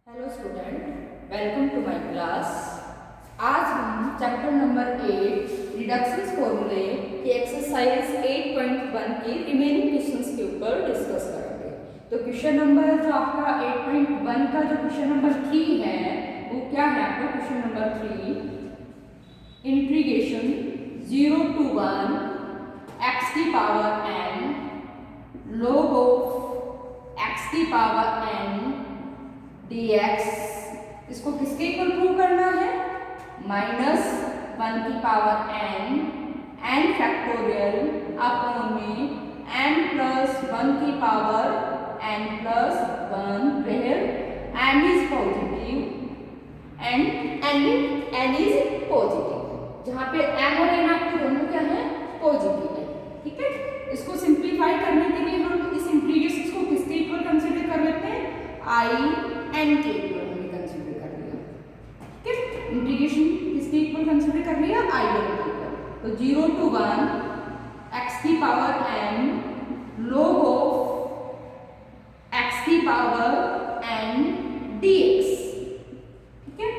Hello student, welcome to my class. आज हम chapter number 8 reductions फॉर्मूले के एक्सरसाइज 8.1 के रिमेनिंग क्वेश्चंस के ऊपर डिस्कस करेंगे। तो क्वेश्चन नंबर जो आपका 8.1 का जो क्वेश्चन नंबर 3 है वो क्या है आपका question number 3, integration 0 to 1 x की power n log of x की पावर n dx, इसको किसके इक्वल प्रूव करना है? -1 की पावर n फैक्टोरियल अपॉन में n प्लस 1 की power n plus 1 where n is positive and n is positive, जहाँ पे m और n आपके दोनों क्या है? पॉजिटिव है। ठीक है, इसको सिंप्लीफाई करने के लिए हम इस इंटीग्रेशन को किसके इक्वल कंसीडर कर लेते हैं? n के इक्वल हमने कंसीडर कर लिया। ठीक है, इंटीग्रेशन किसके इक्वल कंसीडर कर लिया? n के इक्वल। तो 0 to 1 x की power n log of x की पावर n dx। ठीक है,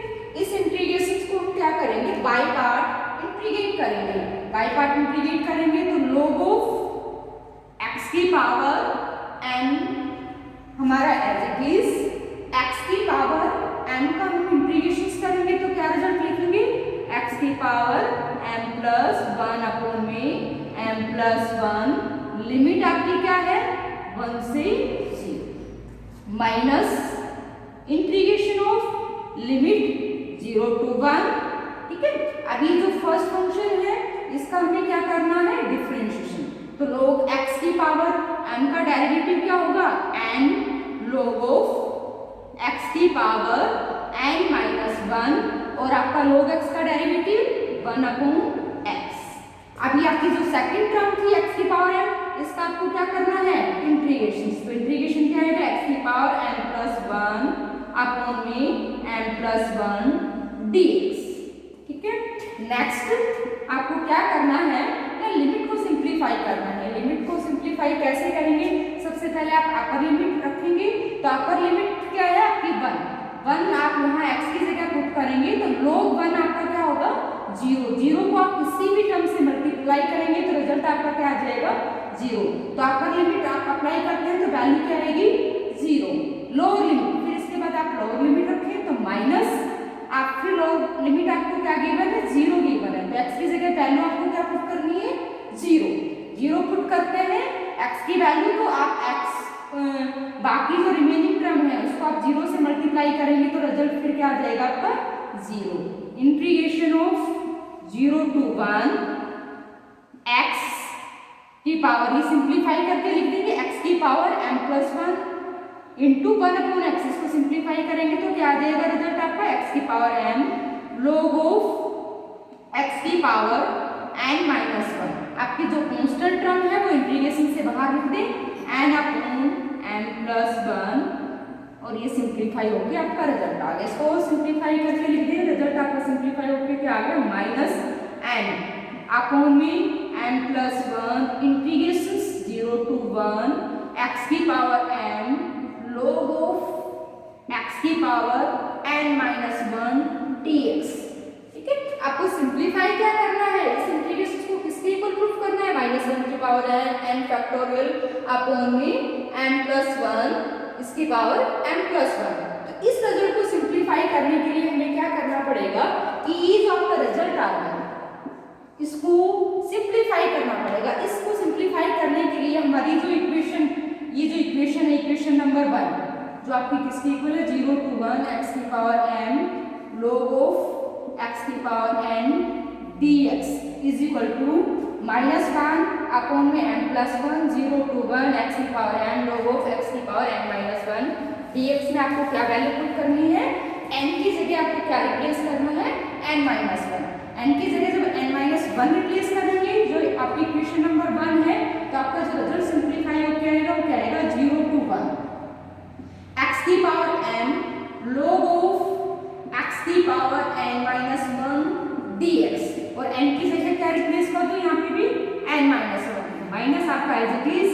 इस इंटीग्रेशन को हम क्या करेंगे? बाय पार्ट इंटीग्रेट करेंगे। बाय पार्ट इंटीग्रेट करेंगे तो log of x की पावर n हमारा एज इट इज x की पावर m का हम इंटीग्रेशन करेंगे तो क्या रिजल्ट लिखेंगे? x की पावर m प्लस 1 अपॉन में m प्लस 1, लिमिट आपकी क्या है? 1 से 0 minus integration of limit 0 to 1। ठीक है, अभी जो फर्स्ट फंक्शन है इसका हमें क्या करना है? डिफरेंशिएशन। तो log x की पावर m का डेरिवेटिव क्या होगा? n log of x की पावर n माइनस 1 और आपका log x का डेरिवेटिव 1 अपॉन x। अभी आपकी जो सेकंड टर्म थी x की पावर m, इसका आपको क्या करना है? इंटीग्रेशन। तो इंटीग्रेशन क्या है? x की पावर n प्लस 1 अपॉन में m प्लस 1 dx। ठीक है, नेक्स्ट आपको क्या करना है? लिमिट को सिंप्लीफाई करना है। लिमिट को सिंप्लीफाई कैसे करेंगे? सबसे पहले आप अपर लिमिट रखेंगे तो अपर लिमिट क्या है आपकी? 1 आप यहाँ x की जगह पुट करेंगे तो log 1 आपका क्या होगा? 0 को आप किसी भी टर्म से मल्टीप्लाई करेंगे तो रिजल्ट आपका क्या आ जाएगा? 0। तो अपर लिमिट आप अप्लाई करते हैं तो वैल्यू क्या रहेगी? 0। लोअर लिमिट, फिर इसके बाद आप लोअर लिमिट रखें तो माइनस, आप फिर लोअर लिमिट आपको क्या गिवन है? 0 गिवन है। तो x की जगह वैल्यू आपको क्या पुट करनी है? 0 पुट करते हैं x की वैल्यू, तो आप x बाकी जो रिमेनिंग टर्म है उसको आप 0 से मल्टीप्लाई करेंगे तो रिजल्ट फिर क्या आ जाएगा आपका? 0। इंटीग्रेशन ऑफ 0 to 1 x की पावर, ये सिंप्लीफाई करके लिख देंगे x की power m plus 1 into 1 upon x। इसको सिंप्लीफाई करेंगे तो क्या आ जाएगा रिजल्ट आपका? x की power m log of x की पावर n माइनस 1। आपकी जो कांस्टेंट टर्म है वो इंटीग्रेशन से बाहर लिख दें n अपॉन m प्लस 1 और ये सिंप्लीफाई होकर आपका रिजल्ट आ गया। इसको और सिंप्लीफाई करके लिख दें, रिजल्ट आपका सिंप्लीफाई होकर क्या आ गया? माइनस n अपॉन में m plus 1 integration 0 to 1 x की power m log of x की पावर n माइनस 1 dx। ठीक है, आपको सिंप्लीफाई क्या करना है? इस इंटीग्रेशन को किसके इक्वल प्रूफ करना है? -1 की पावर n फैक्टोरियल अपॉन में m प्लस 1 इसकी पावर m प्लस 1। तो इस रिजल्ट को सिंप्लीफाई करने के लिए हमें क्या करना पड़ेगा कि ये जो आपका रिजल्ट आ रहा है इसको सिंप्लीफाई करना पड़ेगा। इसको सिंप्लीफाई करने के लिए हमारी जो इक्वेशन, ये जो इक्वेशन है इक्वेशन नंबर 1, जो आपकी किसकी इक्वल है? 0 to 1 x की power m log of x की power n dx is equal to -1 upon में m प्लस 1 0 to 1 x की power n log of x की पावर n माइनस 1 dx में आपको क्या वैल्यू पुट करनी है? n की जगह आपको क्या रिप्लेस करना है? n minus 1। n की जगह जब n माइनस 1 रिप्लेस करेंगे जो आपकी इक्वेशन नंबर 1 है तो आपका जो रिजल्ट सिंप्लीफाई होकर आएगा वो क्या आएगा? 0 to 1 x की power m log of x की पावर n माइनस 1 dx और n की जगह क्या रिप्लेस कर दो? यहाँ पे भी n माइनस 1 माइनस आपका as it is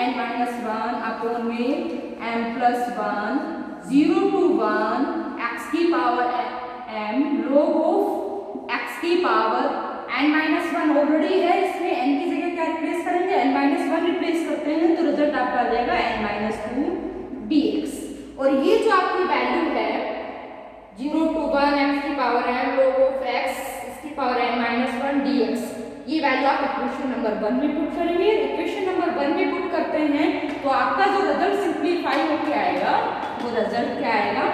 n minus 1 upon में m प्लस 1 0 to 1 x की power m log of x की पावर n माइनस 1 ऑलरेडी है, इसमें n की जगह क्या रिप्लेस करेंगे, n माइनस 1 रिप्लेस करते हैं तो रिजल्ट आपका आ जाएगा n माइनस 2 dx। और ये जो आपकी वैल्यू है 0 to 1 x की power m log of x इसकी पावर n माइनस 1 dx, ये वैल्यू आप इक्वेशन नंबर 1 में पुट करेंगे। इक्वेशन नंबर 1 में पुट करते हैं तो आपका जो रिजल्ट सिंप्लीफाई होकर आएगा वो रिजल्ट क्या आएगा,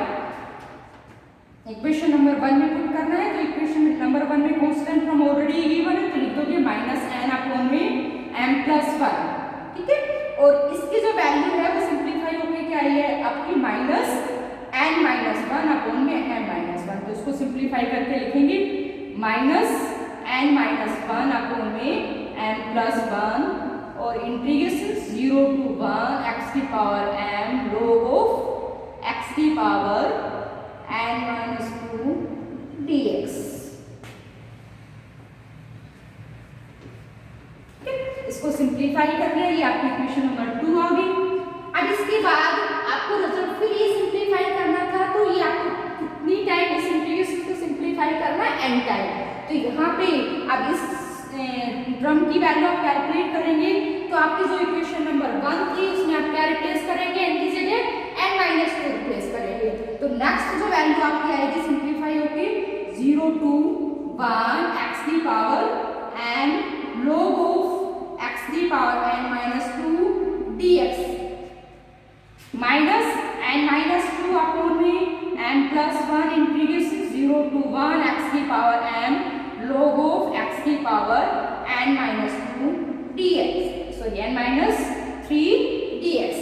इक्वेशन नंबर 1 में पुट करना है तो इक्वेशन नंबर 1 में कांस्टेंट फ्रॉम ऑलरेडी गिवन है तो लिख दोगे माइनस n अपॉन में m प्लस 1, ठीक है। और इसकी जो वैल्यू है वो सिंप्लीफाई होकर क्या आई है आपकी माइनस n माइनस 1 अपॉन में m माइनस 1, तो इसको सिंप्लीफाई करके लिखेंगे माइनस n माइनस 1 अपॉन में m प्लस 1 और इंटीग्रेशन 0 to 1 x की power m log of x की पावर n माइनस 2 dx। इसको सिंप्लीफाई कर लिया, ये आपकी इक्वेशन नंबर 2 आ गई। अब इसके बाद आपको रिजल्ट फिर ये सिंप्लीफाई करना था तो ये आपको कितनी टाइम इस इंटीग्रेशन को सिंप्लीफाई करना है, n टाइम। तो यहाँ पे अब इस ड्रम की वैल्यू आप कैलकुलेट करेंगे तो आपकी जो इक्वेशन नंबर 1 थी उसमें आप क्या रिप्लेस करेंगे, n की जगह n माइनस 2 रिप्लेस करेंगे। तो नेक्स्ट जो वैल्यू आपकी आएगी सिंप्लीफाई होके 0 to 1 x की power n log of x की power n minus 2 dx minus n minus 2 upon में n plus 1 integration 0 to 1 x की power m log of x की power n minus 2 dx, sorry n minus 3 dx।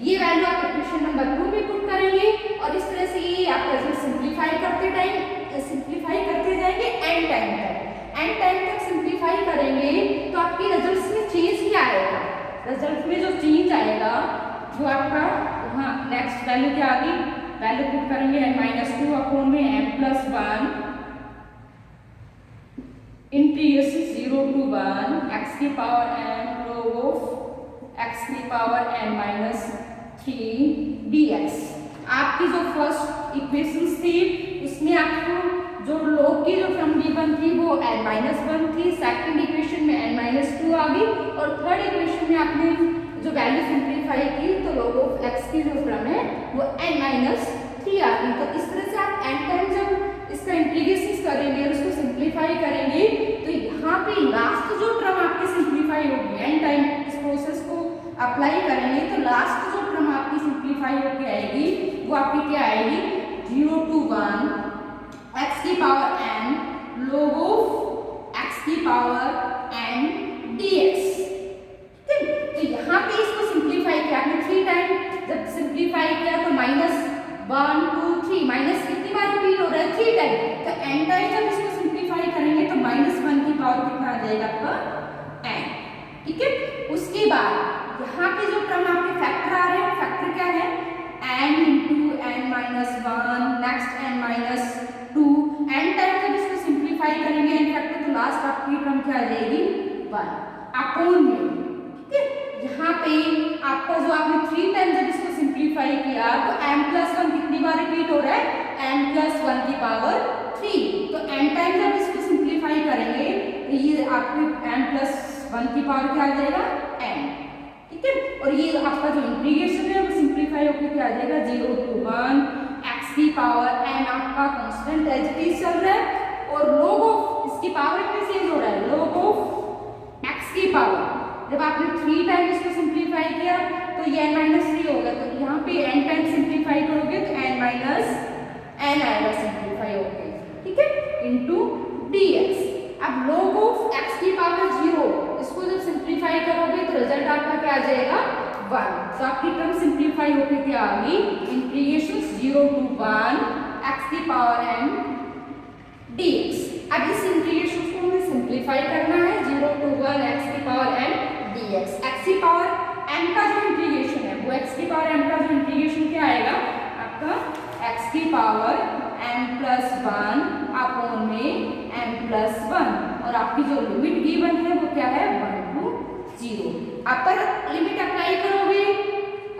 ये value आप equation number 2 में put करेंगे और इस तरह से ये आप रिजल्ट सिंप्लीफाई करते जाएंगे n टाइम तक सिंप्लीफाई करेंगे तो आपके रिजल्ट्स में चेंज क्या आएगा, रिजल्ट में जो चेंज आएगा जो आपका हाँ नेक्स्ट वैल्यू क्या आ गई, वैल्यू पुट करेंगे n माइनस 2 अपॉन में m plus 1 integration 0 to 1 x की power m log of x की पावर n माइनस 3 dx। आपकी जो फर्स्ट इक्वेशंस थी उसमें आपको जो log की जो टर्म गिवन थी वो n माइनस 1 थी, सेकंड इक्वेशन में n माइनस 2 आ गई और थर्ड इक्वेशन में आपने जो वैल्यू सिंप्लीफाई की तो log ऑफ x की जो टर्म है वो n माइनस 3 आ गई। तो इस तरह से आप n टाइम जब इसका इंटीग्रेशन करेंगे और उसको सिंप्लीफाई करेंगे तो यहाँ पे लास्ट जो टर्म आपकी सिंप्लीफाई होगी, n टाइम इस प्रोसेस को अप्लाई करेंगे तो लास्ट जो टर्म आपकी सिंप्लीफाई होकर आएगी वो आपकी क्या आएगी 0 to 1 x की power n log of x की पावर n dx। तो यहाँ पे इसको सिंप्लीफाई किया आपने 3 टाइम, जब सिंप्लीफाई किया तो माइनस 1 2 3 माइनस कितनी बार रिपीट हो रहा है 3 टाइम, तो n टाइम जब इसको सिंप्लीफाई करेंगे तो माइनस 1 की पावर कितना आ जाएगा आपका n, ठीक है। उसके बाद यहाँ पे जो टर्म आपके फैक्टर आ रहे हैं, फैक्टर क्या है n into n minus 1 next n minus 2, n time जब इसको सिंप्लीफाई करेंगे n फैक्टर तो लास्ट आपकी टर्म क्या आ जाएगी 1 अपॉन में, ठीक है। यहाँ पे आपका जो आपने 3 टाइम जब इसको सिंप्लीफाई किया तो m प्लस 1 कितनी बार रिपीट हो रहा है n प्लस 1 की पावर 3, तो n टाइम जब इसको सिंप्लीफाई करेंगे तो ये आपके m प्लस 1 की पावर क्या आ जाएगा n, ठीक है। और ये आपका जो इंटीग्रेशन है वो सिंप्लीफाई होकर क्या आ जाएगा 0 to 1 x की पावर n आपका कांस्टेंट एज इट इज चल रहा है और log ऑफ इसकी पावर में चेंज हो रहा है, log ऑफ x की पावर जब आपने 3 टाइम इसको सिंप्लीफाई किया तो ये n माइनस 3 होगा, तो यहाँ पे n टाइम सिंप्लीफाई करोगे तो n माइनस n आएगा सिंप्लीफाई होके, ठीक है, इनटू dx। अब log ऑफ x की पावर 0 इसको जब सिंप्लीफाई करोगे तो रिजल्ट आपका क्या आ जाएगा 1, तो आपकी टर्म सिंप्लीफाई होके क्या आ गई इंटीग्रेशन 0 to 1 x की पावर n dx। अब इस इंटीग्रेशन को हमें सिंप्लीफाई करना है 0 to 1 x की पावर n dx। x की पावर m का जो इंटीग्रेशन है वो x की पावर m का जो इंटीग्रेशन क्या आएगा आपका x की पावर m प्लस 1 अपॉन में m प्लस 1 और आपकी जो लिमिट गिवन है वो क्या है 1 to 0। आप पर लिमिट अप्लाई करोगे,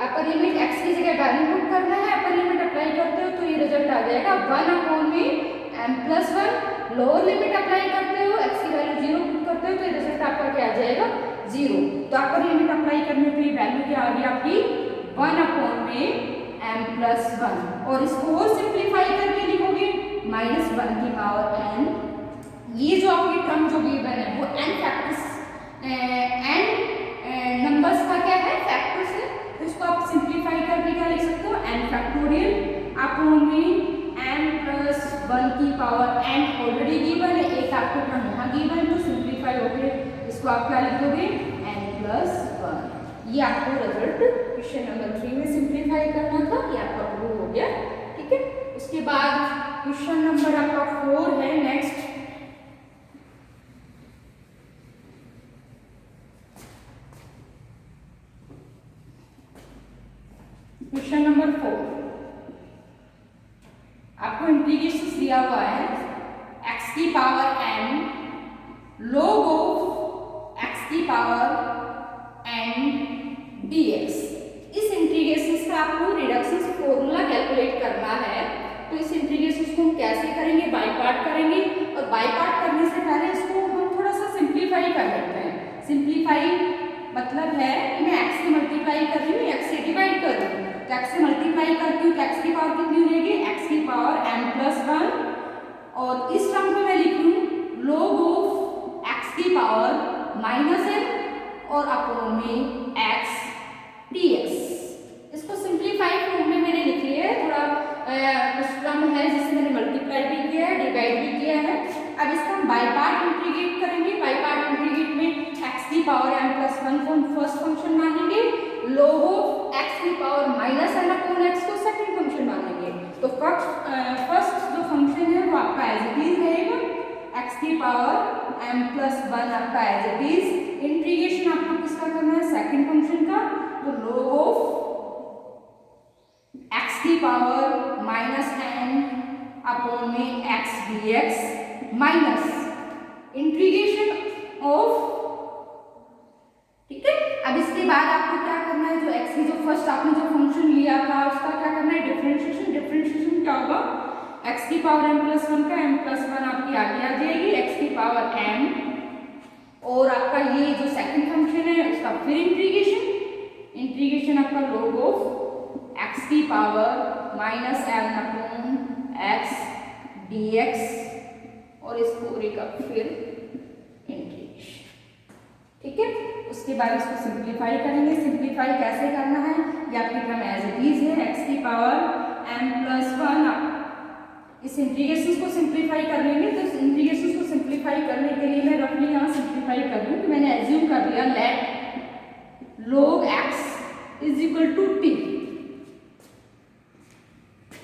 अपर लिमिट x की जगह 1 पुट करना है, अपर लिमिट अप्लाई करते हो तो ये रिजल्ट आ जाएगा 1/m+1। लोअर लिमिट अप्लाई करते हो, x की वैल्यू 0 पुट करते हो तो ये रिजल्ट आपका क्या आ जाएगा 0। तो अपर लिमिट अप्लाई करने पे वैल्यू क्या आ गई आपकी 1/m+1। और इसको और सिंप्लीफाई करके लिखोगे -1n। ये जो आपकी टर्म जो गिवन है वो n फैक्टर्स n नंबर्स का क्या है फैक्टर्स है, तो इसको आप सिंप्लीफाई करके क्या लिख सकते हो n फैक्टोरियल अपॉन में m+1 की पावर n ऑलरेडी गिवन है, एक आपको टर्म यहाँ गिवन है तो सिंप्लीफाई होके इसको आप क्या लिख दोगे n+1। ये आपको रिजल्ट क्वेश्चन नंबर 3 में सिंप्लीफाई करना था, ये आपका प्रूव हो गया। ठीक है, उसके बाद क्वेश्चन नंबर आपका 4 है नेक्स्ट। क्वेश्चन नंबर 4 आपको इंटीग्रेशन दिया हुआ है x की power n log of x की पावर n dx। इस इंटीग्रेशन का आपको रिडक्शन फॉर्मूला कैलकुलेट करना है, तो इस इंटीग्रेशन को हम कैसे करेंगे, बाय पार्ट करेंगे। और बाय पार्ट करने से पहले इसको हम थोड़ा सा सिंप्लीफाई कर लेते हैं। सिंप्लीफाई मतलब है कि मैं x से मल्टीप्लाई कर रही हूँ, x से डिवाइड कर रही हूँ, तो x से मल्टीप्लाई करती हूँ तो x की पावर कितनी हो जाएगी x की पावर m+1। और इस टर्म को मैं लिख लूँ log ऑफ x की पावर -n और अपॉन में x dx। इसको सिंप्लीफाई फॉर्म में मैंने लिख लिया है, थोड़ा कुछ टर्म है जिसे मैंने मल्टीप्लाई भी किया है, डिवाइड भी किया है। अब इसको हम बाय पार्ट इंटीग्रेट करेंगे। बाय पार्ट इंटीग्रेट में x की पावर m+1 को हम फर्स्ट फंक्शन मानेंगे, log ऑफ x की पावर -n अपॉन x को सेकंड फंक्शन मानेंगे। तो फर्स्ट जो फंक्शन है वो आपका एज इट इज रहेगा, x की पावर m+1 आपका एज इट इज। इंटीग्रेशन आपको किसका करना है सेकंड फंक्शन का, तो log ऑफ x की पावर -n अपॉन में x dx minus integration of. ठीक है, अब इसके बाद आपको क्या करना है, जो x की जो फर्स्ट आपने जो फंक्शन लिया था उसका क्या करना है डिफरेंशिएशन। डिफरेंशिएशन क्या होगा x की पावर m+1 का m+1 आपकी आगे आ जाएगी x की पावर m, और आपका ये जो सेकंड फंक्शन है उसका फिर इंटीग्रेशन। इंटीग्रेशन आपका log ऑफ x की power -n upon x dx और इस पूरे का फिर इंटीग्रेशन। ठीक है, उसके बाद इसको सिंप्लीफाई करेंगे। सिंप्लीफाई कैसे करना है, ये आपकी टर्म एज इट इज है x की पावर m+1। इस इंटीग्रेशन को सिंप्लीफाई कर लेंगे, तो इस इंटीग्रेशन को सिंप्लीफाई करने के लिए मैं रफली यहाँ सिंप्लीफाई कर लूँ कि मैंने एज्यूम कर लिया let log x is equal to t।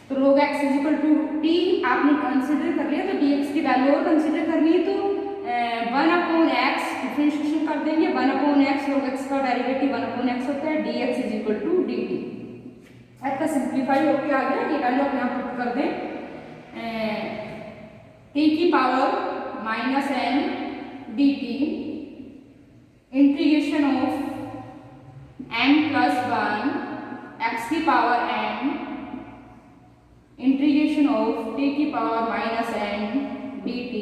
तो log x is equal to t आपने कंसिडर कर लिया, तो dx की वैल्यू और कंसिडर करनी है, तो 1/x डिफरेंशिएशन कर देंगे। 1/x log x का डेरिवेटिव 1/x होता है, dx is equal to dt। आपका सिंप्लीफाई होकर आ गया, ये वैल्यू आप यहाँ पुट कर दें t की power -n dt integration of m+1 x की power n integration of t की पावर -n dt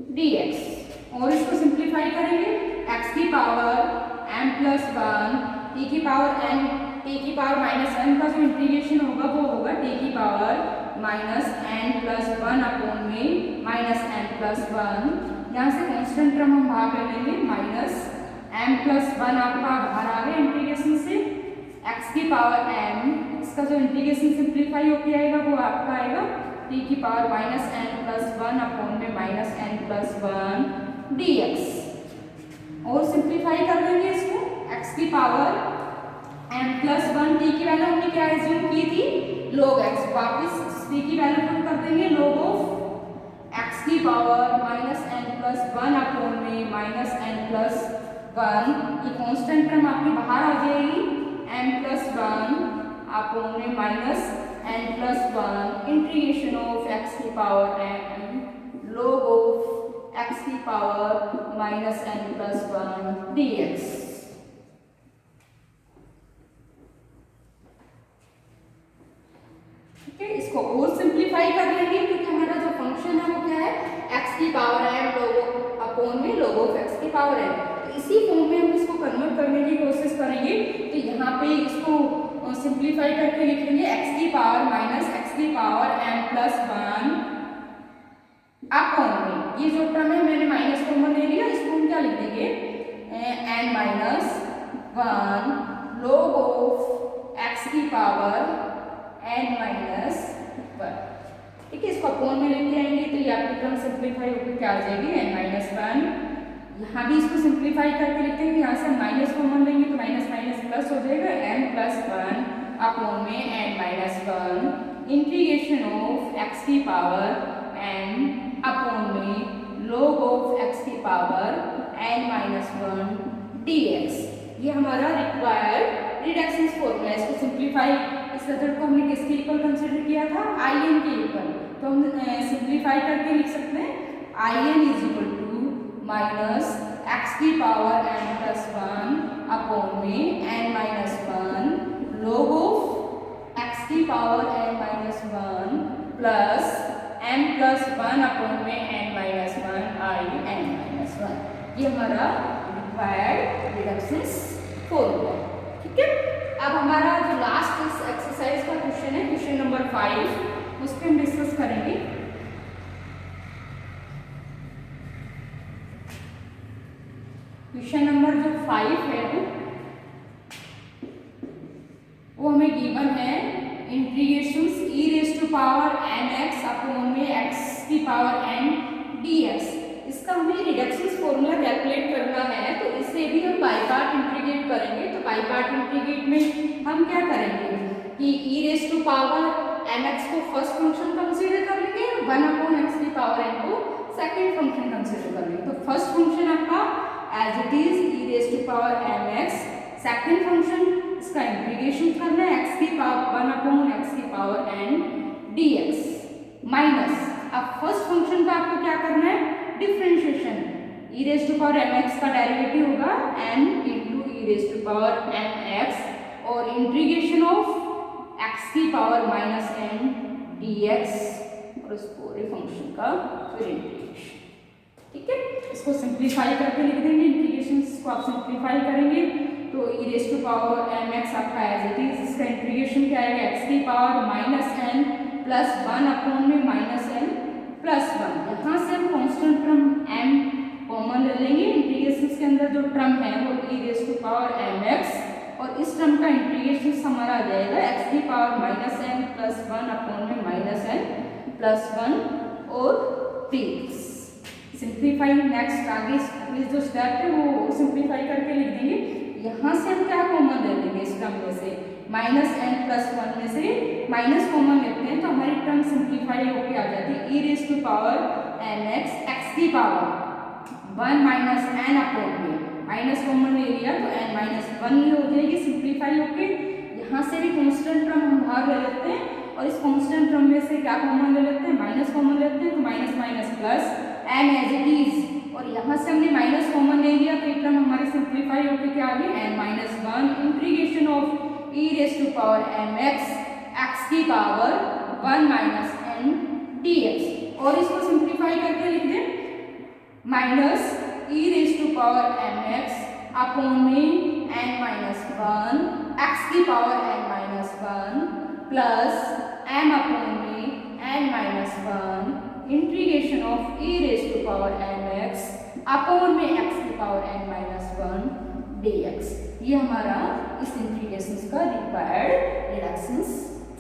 dx। और इसको सिंप्लीफाई करेंगे x की पावर m+1 t की पावर n, t की पावर -n का जो इंटीग्रेशन होगा वो होगा t की पावर -n+1 अपॉन में -n+1। यहाँ से कांस्टेंट टर्म हम बाहर ले लेंगे, -m+1 आपका बाहर आ गया इंटीग्रेशन से, x की पावर m, इसका जो इंटीग्रेशन सिंप्लीफाई होके आएगा वो आपका आएगा t की पावर -n+1 अपॉन में -n+1 dx। और सिंप्लीफाई कर देंगे इसको, x की पावर m+1 t की वैल्यू हमने क्या एज्यूम की थी log x, वापस t की वैल्यू पुट कर देंगे log ऑफ x की पावर -n+1 अपॉन में -n+1। ये कांस्टेंट टर्म आपकी बाहर आ जाएगी, m+1 अपॉन में -n+1 इंटीग्रेशन ऑफ x की power m log of x की पावर -n+1 dx। ठीक है, इसको और सिंप्लीफाई कर लेंगे क्योंकि हमारा जो फंक्शन है वो क्या है, x की पावर n log अपॉन में log ऑफ x की पावर n। तो इसी फॉर्म में हम इसको कन्वर्ट करने की कोशिश करेंगे। तो यहाँ पे इसको सिंप्लीफाई करके लिखेंगे x की पावर माइनस x की पावर n प्लस 1 अपॉन में, ये जो टर्म है मैंने माइनस कॉमन ले लिया, इसको हम क्या लिख देंगे, n minus 1 log of x की पावर n माइनस 1। ठीक है, इसको अपॉन में लेके आएंगे तो ये आपकी टर्म सिंप्लीफाई होकर क्या आ जाएगी, n माइनस 1। यहाँ भी इसको सिंप्लीफाई करके लिखते हैं, यहाँ से हम माइनस कॉमन लेंगे तो माइनस माइनस प्लस हो जाएगा, n प्लस 1 अपॉन में n minus 1 integration of x की पावर n अपॉन में log ऑफ x की पावर n माइनस 1 dx। ये हमारा रिक्वायर्ड रिडक्शन फॉर्मूला है। इसको सिंप्लीफाई, इस मेथड को हमने किसके इक्वल कंसीडर किया था, in के इक्वल। तो हम सिंप्लीफाई करके लिख सकते हैं in is equal to minus x की पावर n प्लस 1 अपॉन में n minus 1 log of x की power n minus 1 plus m plus 1 upon में n माइनस 1 in माइनस 1। ये हमारा रिक्वायर्ड रिडक्शन फॉर्मूला है। ठीक है, अब हमारा जो लास्ट इस एक्सरसाइज का क्वेश्चन है, क्वेश्चन नंबर 5, उस पर हम डिस्कस करेंगे। क्वेश्चन नंबर जो 5 है वो हमें गिवन है integrations e raise to power mx upon में x की पावर n dx। इसका हमें रिडक्शन फॉर्मूला कैलकुलेट करना है, तो इसे भी हम बाय पार्ट इंटीग्रेट करेंगे। तो बाय पार्ट इंटीग्रेट में हम क्या करेंगे कि e raise to power mx को फर्स्ट फंक्शन कंसीडर कर लेंगे, 1 अपॉन x की पावर n को सेकंड फंक्शन कंसीडर कर लेंगे। तो फर्स्ट फंक्शन आपका as it is e raise to power mx, second function इसका इंटीग्रेशन करना है x की पावर 1 अपॉन x की पावर n dx माइनस, अब फर्स्ट फंक्शन का आपको क्या करना है, differentiation. e raise to power mx का डेरिवेटिव होगा n into e raise to power mx और इंटीग्रेशन ऑफ x की पावर माइनस n dx और इस पूरे फंक्शन का फिर इंटीग्रेशन। ठीक है, इसको सिंप्लीफाई करके लिख देंगे, इंटीग्रेशन को आप सिंप्लीफाई करेंगे तो e raise to power mx आपका एज इट इज, इसका इंटीग्रेशन क्या आएगा, x की power minus n plus 1 upon में माइनस n प्लस 1। यहाँ से हम कॉन्स्टेंट टर्म m कॉमन ले लेंगे, इंटीग्रेशन के अंदर जो टर्म है वो e raise to power mx और इस टर्म का इंटीग्रेशन हमारा आ जाएगा x की power minus n plus 1 upon में माइनस n प्लस 1 और dx। सिंप्लीफाई नेक्स्ट आगे जो स्टेप है वो सिंप्लीफाई करके लिख देंगे। यहाँ से हम क्या कॉमन ले लेंगे, इस टर्म में से माइनस n प्लस 1 में से माइनस कॉमन लेते हैं तो हमारी टर्म सिंप्लीफाई होकर आ जाती है e raise to power mx x की पावर 1 माइनस n अपॉन में, माइनस कॉमन ले लिया तो n माइनस 1 ही हो जाएगी सिंप्लीफाई होके। यहाँ से भी कॉन्स्टेंट टर्म हम बाहर ले लेते हैं और इस कॉन्स्टेंट टर्म में से क्या कॉमन ले लेते हैं, माइनस कॉमन लेते हैं तो minus minus plus n as it is, और यहाँ से हमने माइनस कॉमन ले लिया तो ये टर्म हमारी सिंप्लीफाई होकर क्या आ गई, n minus 1 integration of e raise to power mx x की पावर 1 माइनस n dx और इसको सिंप्लीफाई करके लिख दें minus e raise to power mx upon में n माइनस 1 x की power n minus 1 plus m upon में n minus 1 integration of e raise to power mx upon में x की पावर n माइनस 1 dx। ये हमारा इस integration का required reduction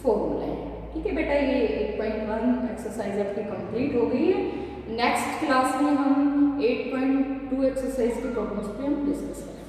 formula है। ठीक है बेटा, ये 8.1 एक्सरसाइज आपकी कंप्लीट हो गई है। नेक्स्ट क्लास में हम 8.2 एक्सरसाइज के प्रॉब्लम्स पे हम डिस्कस करेंगे।